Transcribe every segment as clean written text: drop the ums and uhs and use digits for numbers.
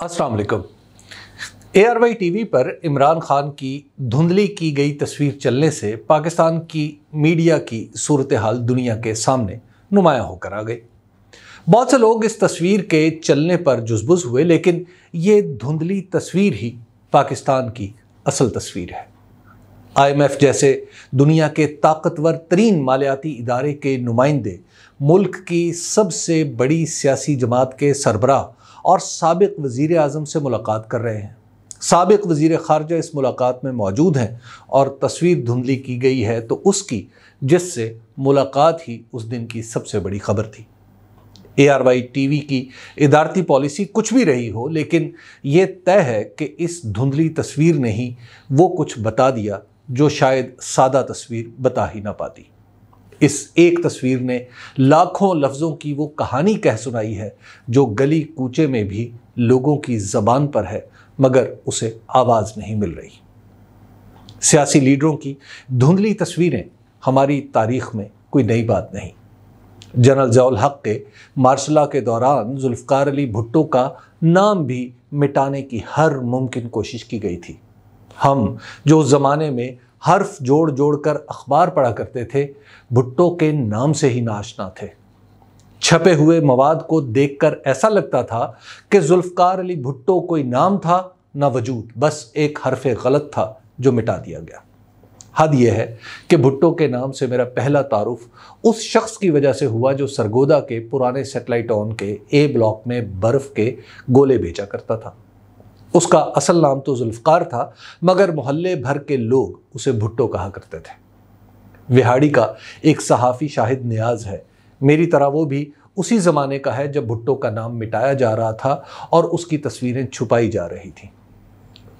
अस्सलाम वालेकुम। ARY TV पर इमरान खान की धुंधली की गई तस्वीर चलने से पाकिस्तान की मीडिया की सूरत हाल दुनिया के सामने नुमायां होकर आ गई। बहुत से लोग इस तस्वीर के चलने पर जुज़बुज़ हुए, लेकिन ये धुंधली तस्वीर ही पाकिस्तान की असल तस्वीर है। IMF जैसे दुनिया के ताकतवर तरीन मालियाती इदारे के नुमाइंदे मुल्क की सबसे बड़ी सियासी जमात के सरबराह और साबिक वज़ीर आज़म से मुलाकात कर रहे हैं। साबिक वज़ीर ख़ारजा इस मुलाकात में मौजूद हैं और तस्वीर धुंधली की गई है तो उसकी, जिससे मुलाकात ही उस दिन की सबसे बड़ी खबर थी। ARY टीवी की इदारती पॉलिसी कुछ भी रही हो, लेकिन ये तय है कि इस धुंधली तस्वीर ने ही वो कुछ बता दिया जो शायद सादा तस्वीर बता ही ना पाती। इस एक तस्वीर ने लाखों लफ्ज़ों की वो कहानी कह सुनाई है जो गली कूचे में भी लोगों की ज़बान पर है, मगर उसे आवाज़ नहीं मिल रही। सियासी लीडरों की धुंधली तस्वीरें हमारी तारीख़ में कोई नई बात नहीं। जनरल ज़ियाउल हक़ के मार्शला के दौरान जुल्फ़िकार अली भुट्टो का नाम भी मिटाने की हर मुमकिन कोशिश की गई थी। हम जो उस ज़माने में हर्फ जोड़ जोड़ कर अखबार पढ़ा करते थे, भुट्टो के नाम से ही नाशना थे। छपे हुए मवाद को देखकर ऐसा लगता था कि जुल्फ़िकार अली भुट्टो कोई नाम था ना वजूद, बस एक हर्फ़ गलत था जो मिटा दिया गया। हद यह है कि भुट्टो के नाम से मेरा पहला तारुफ उस शख्स की वजह से हुआ जो सरगोदा के पुराने सेटेलाइट टाउन के A ब्लॉक में बर्फ़ के गोले बेचा करता था। उसका असल नाम तो जुल्फ़िकार था, मगर मोहल्ले भर के लोग उसे भुट्टो कहा करते थे। विहाड़ी का एक सहाफ़ी शाहिद नियाज़ है, मेरी तरह वो भी उसी ज़माने का है जब भुट्टो का नाम मिटाया जा रहा था और उसकी तस्वीरें छुपाई जा रही थीं।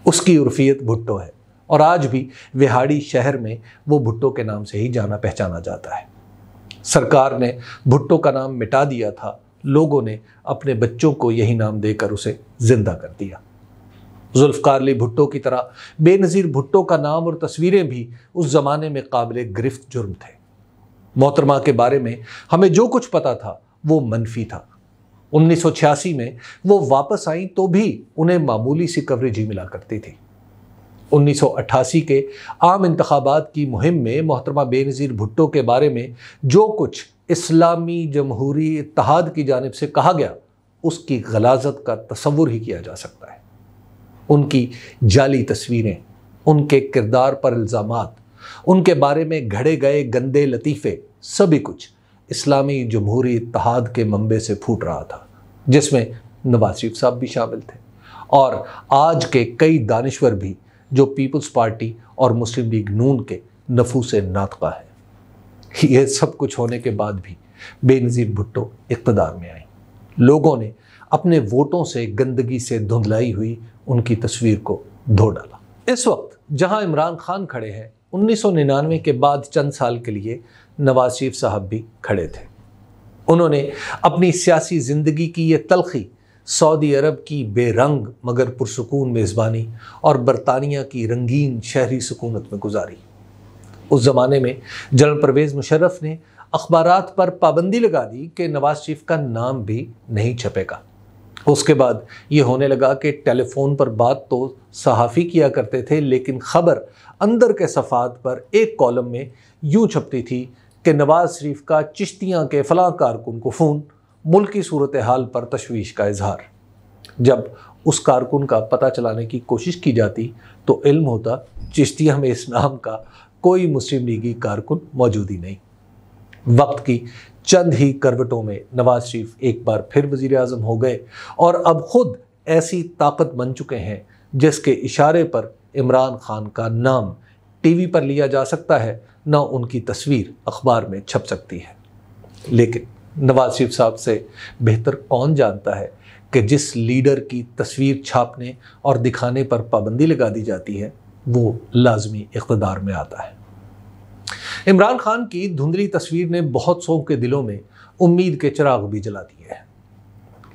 उसकी उर्फियत भुट्टो है और आज भी विहाड़ी शहर में वो भुट्टो के नाम से ही जाना पहचाना जाता है। सरकार ने भुट्टो का नाम मिटा दिया था, लोगों ने अपने बच्चों को यही नाम देकर उसे जिंदा कर दिया। जुल्फ़िकार अली भुट्टो की तरह बेनज़ीर भुट्टो का नाम और तस्वीरें भी उस ज़माने में काबिल गिरफ्त जुर्म थे। मोहतरमा के बारे में हमें जो कुछ पता था वो मनफी था। 1986 में वो वापस आई तो भी उन्हें मामूली सी कवरेज ही मिला करती थी। 1988 के आम इंतखाबात की मुहिम में मोहतरमा बेनज़ीर भुट्टो के बारे में जो कुछ इस्लामी जमहूरी इत्तेहाद की जानिब से कहा गया, उसकी गलाज़त का तसव्वुर ही किया जा सकता है। उनकी जाली तस्वीरें, उनके किरदार पर इल्ज़ामात, उनके बारे में घड़े गए गंदे लतीफ़े, सभी कुछ इस्लामी जमहूरी इत्तेहाद के मंबे से फूट रहा था, जिसमें नवाज शरीफ साहब भी शामिल थे और आज के कई दानिश्वर भी जो पीपल्स पार्टी और मुस्लिम लीग नून के नफूस नातक़ा है। ये सब कुछ होने के बाद भी बेनज़ीर भुट्टो इक़्तिदार में आई। लोगों ने अपने वोटों से गंदगी से धुंधलाई हुई उनकी तस्वीर को धो डाला। इस वक्त जहां इमरान खान खड़े हैं, 1999 के बाद चंद साल के लिए नवाज शरीफ साहब भी खड़े थे। उन्होंने अपनी सियासी ज़िंदगी की ये तलखी सऊदी अरब की बेरंग मगर पुरसुकून मेज़बानी और बरतानिया की रंगीन शहरी सुकूनत में गुजारी। उस ज़माने में जनरल परवेज़ मुशर्रफ ने अखबारात पर पाबंदी लगा दी कि नवाज शरीफ का नाम भी नहीं छपेगा। उसके बाद ये होने लगा कि टेलीफोन पर बात तो सहाफ़ी किया करते थे, लेकिन ख़बर अंदर के सफ़ात पर एक कॉलम में यूँ छपती थी कि नवाज शरीफ का चिश्तियाँ के फ़लाँ कारकुन को फ़ोन, मुल्की सूरत हाल पर तशवीश का इजहार। जब उस कारकुन का पता चलाने की कोशिश की जाती तो इल्म होता चिश्तिया में इस नाम का कोई मुस्लिम लीगी कारकुन मौजूद ही नहीं। वक्त की चंद ही करवटों में नवाज शरीफ एक बार फिर वज़ीर आज़म हो गए और अब खुद ऐसी ताकत बन चुके हैं जिसके इशारे पर इमरान खान का नाम टीवी पर लिया जा सकता है, ना उनकी तस्वीर अखबार में छप सकती है। लेकिन नवाज शरीफ साहब से बेहतर कौन जानता है कि जिस लीडर की तस्वीर छापने और दिखाने पर पाबंदी लगा दी जाती है वो लाजमी इक़्तिदार में आता है। इमरान खान की धुंधली तस्वीर ने बहुत सौ के दिलों में उम्मीद के चिराग भी जला दिए हैं।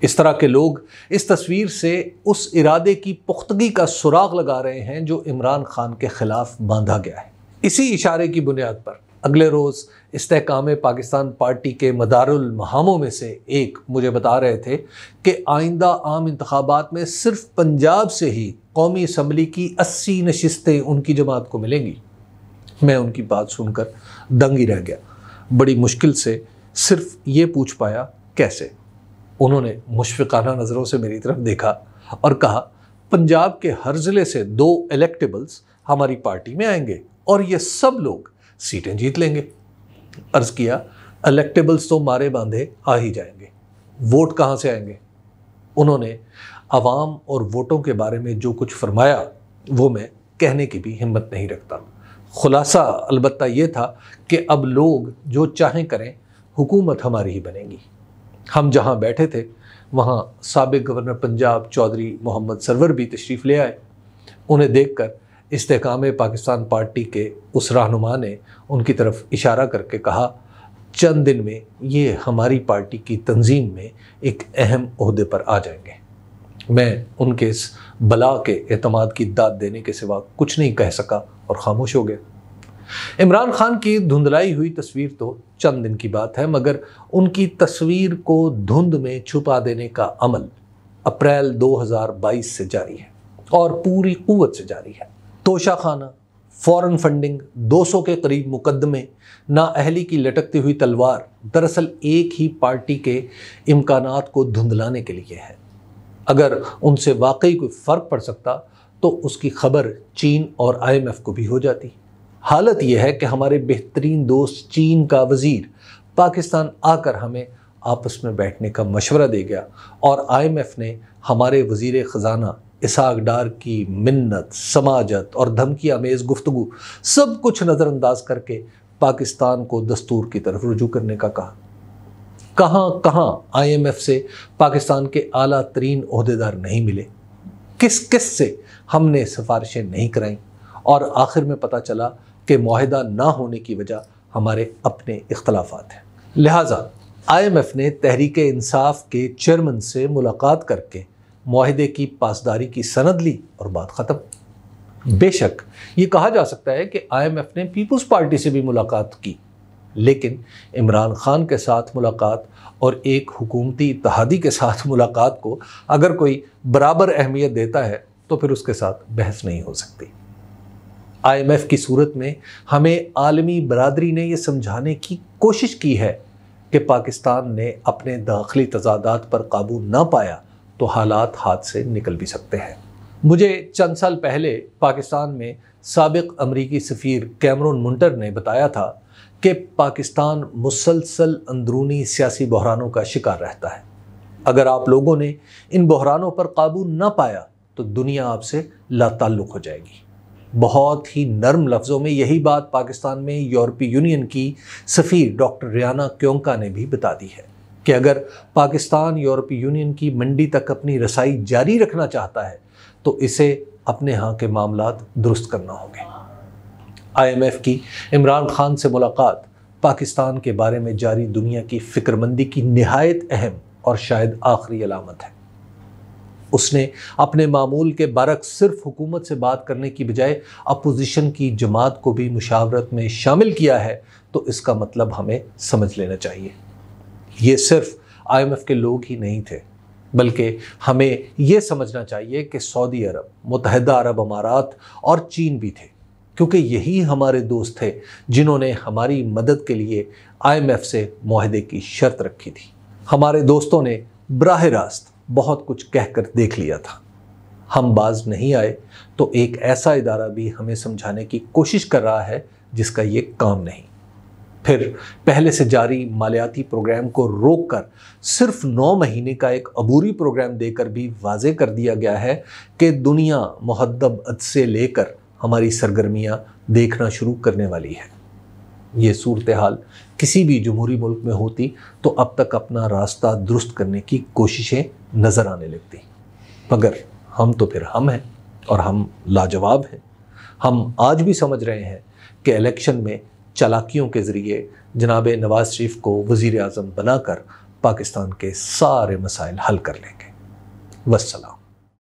इस तरह के लोग इस तस्वीर से उस इरादे की पुख्तगी का सुराग लगा रहे हैं जो इमरान खान के खिलाफ बांधा गया है। इसी इशारे की बुनियाद पर اگلے روز استحکام پاکستان پارٹی کے مدارالمہاموں میں سے ایک مجھے بتا رہے تھے کہ آئندہ عام انتخابات میں صرف پنجاب سے ہی قومی اسمبلی کی 80 نشستیں ان کی جماعت کو ملیں گی۔ میں ان کی بات سن کر دنگ ہی رہ گیا۔ بڑی مشکل سے صرف یہ پوچھ پایا کیسے؟ انہوں نے مشفقانہ نظروں سے میری طرف دیکھا اور کہا پنجاب کے ہر ضلع سے 2 الیکٹیبلز ہماری پارٹی میں آئیں گے اور یہ سب لوگ سیٹیں جیت لیں گے۔ عرض کیا الیکٹیبلز تو مارے باندھے آ ہی جائیں گے، ووٹ کہاں سے آئیں گے؟ انہوں نے عوام اور ووٹوں کے بارے میں جو کچھ فرمایا وہ میں کہنے کی بھی ہمت نہیں رکھتا۔ خلاصہ البتہ یہ تھا کہ اب لوگ جو چاہیں کریں، حکومت ہماری ہی بنے گی۔ ہم جہاں بیٹھے تھے وہاں سابق گورنر پنجاب چودھری محمد سرور بھی تشریف لے آئے۔ انہیں دیکھ کر استحکام پاکستان پارٹی کے اس رہنما نے ان کی طرف اشارہ کر کے کہا چند دن میں یہ ہماری پارٹی کی تنظیم میں ایک اہم عہدے پر آ جائیں گے۔ میں ان کے اس بلا کے اعتماد کی داد دینے کے سوا کچھ نہیں کہہ سکا اور خاموش ہو گیا۔ عمران خان کی دھندلائی ہوئی تصویر تو چند دن کی بات ہے، مگر ان کی تصویر کو دھند میں چھپا دینے کا عمل اپریل 2022 سے جاری ہے اور پوری قوت سے جاری ہے۔ توشہ خانہ، فورن فنڈنگ، 200 کے قریب مقدمے، نااہلی کی لٹکتی ہوئی تلوار دراصل ایک ہی پارٹی کے امکانات کو دھندلانے کے لیے ہے۔ اگر ان سے واقعی کوئی فرق پڑ سکتا تو اس کی خبر چین اور IMF کو بھی ہو جاتی۔ حالت یہ ہے کہ ہمارے بہترین دوست چین کا وزیر پاکستان آ کر ہمیں آپس میں بیٹھنے کا مشورہ دے گیا اور IMF نے ہمارے وزیر خزانہ اسحاق ڈار کی منت، سماجت اور دھمکی آمیز گفتگو سب کچھ نظر انداز کر کے پاکستان کو دستور کی طرف رجوع کرنے کا کہا۔ کہاں IMF سے پاکستان کے اعلیٰ ترین عہدیدار نہیں ملے، کس سے ہم نے سفارشیں نہیں کرائیں، اور آخر میں پتہ چلا کہ معاہدہ نہ ہونے کی وجہ ہمارے اپنے اختلافات ہیں۔ لہٰذا IMF نے تحریک انصاف کے چیئرمین سے ملاقات کر کے معاہدے کی پاسداری کی سند لی اور بات ختم۔ بے شک یہ کہا جا سکتا ہے کہ IMF نے پیپلز پارٹی سے بھی ملاقات کی، لیکن عمران خان کے ساتھ ملاقات اور ایک حکومتی اتحادی کے ساتھ ملاقات کو اگر کوئی برابر اہمیت دیتا ہے تو پھر اس کے ساتھ بحث نہیں ہو سکتی۔ IMF کی صورت میں ہمیں عالمی برادری نے یہ سمجھانے کی کوشش کی ہے کہ پاکستان نے اپنے داخلی تضادات پر قابو نہ پایا تو حالات ہاتھ سے نکل بھی سکتے ہیں۔ مجھے چند سال پہلے پاکستان میں سابق امریکی سفیر کیمرون منٹر نے بتایا تھا کہ پاکستان مسلسل اندرونی سیاسی بحرانوں کا شکار رہتا ہے۔ اگر آپ لوگوں نے ان بحرانوں پر قابو نہ پایا تو دنیا آپ سے لا تعلق ہو جائے گی۔ بہت ہی نرم لفظوں میں یہی بات پاکستان میں یورپی یونین کی سفیر ڈاکٹر ریانا کیونکا نے بھی بتا دی ہے کہ اگر پاکستان یورپی یونین کی منڈی تک اپنی رسائی جاری رکھنا چاہتا ہے تو اسے اپنے ہاں کے معاملات درست کرنا ہوں گے۔ IMF کی عمران خان سے ملاقات پاکستان کے بارے میں جاری دنیا کی فکر مندی کی نہایت اہم اور شاید آخری علامت ہے۔ اس نے اپنے معمول کے برعکس صرف حکومت سے بات کرنے کی بجائے اپوزیشن کی جماعت کو بھی مشاورت میں شامل کیا ہے، تو اس کا مطلب ہمیں سمجھ لینا چاہیے۔ یہ صرف IMF کے لوگ ہی نہیں تھے، بلکہ ہمیں یہ سمجھنا چاہیے کہ سعودی عرب، متحدہ عرب امارات اور چین بھی تھے، کیونکہ یہی ہمارے دوست تھے جنہوں نے ہماری مدد کے لیے IMF سے معاہدے کی شرط رکھی تھی۔ ہمارے دوستوں نے براہ راست بہت کچھ کہہ کر دیکھ لیا تھا۔ ہم باز نہیں آئے تو ایک ایسا ادارہ بھی ہمیں سمجھانے کی کوشش کر رہا ہے جس کا یہ کام نہیں۔ پھر پہلے سے جاری مالیاتی پروگرام کو روک کر صرف 9 مہینے کا ایک عبوری پروگرام دے کر بھی واضح کر دیا گیا ہے کہ دنیا محدب عدسے لے کر ہماری سرگرمیاں دیکھنا شروع کرنے والی ہے۔ یہ صورتحال کسی بھی جمہوری ملک میں ہوتی تو اب تک اپنا راستہ درست کرنے کی کوششیں نظر آنے لگتی، مگر ہم تو پھر ہم ہیں اور ہم لاجواب ہیں۔ ہم آج بھی سمجھ رہے ہیں کہ الیکشن میں چالاکیوں کے ذریعے جناب نواز شریف کو وزیر اعظم بنا کر پاکستان کے سارے مسائل حل کر لیں گے۔ والسلام۔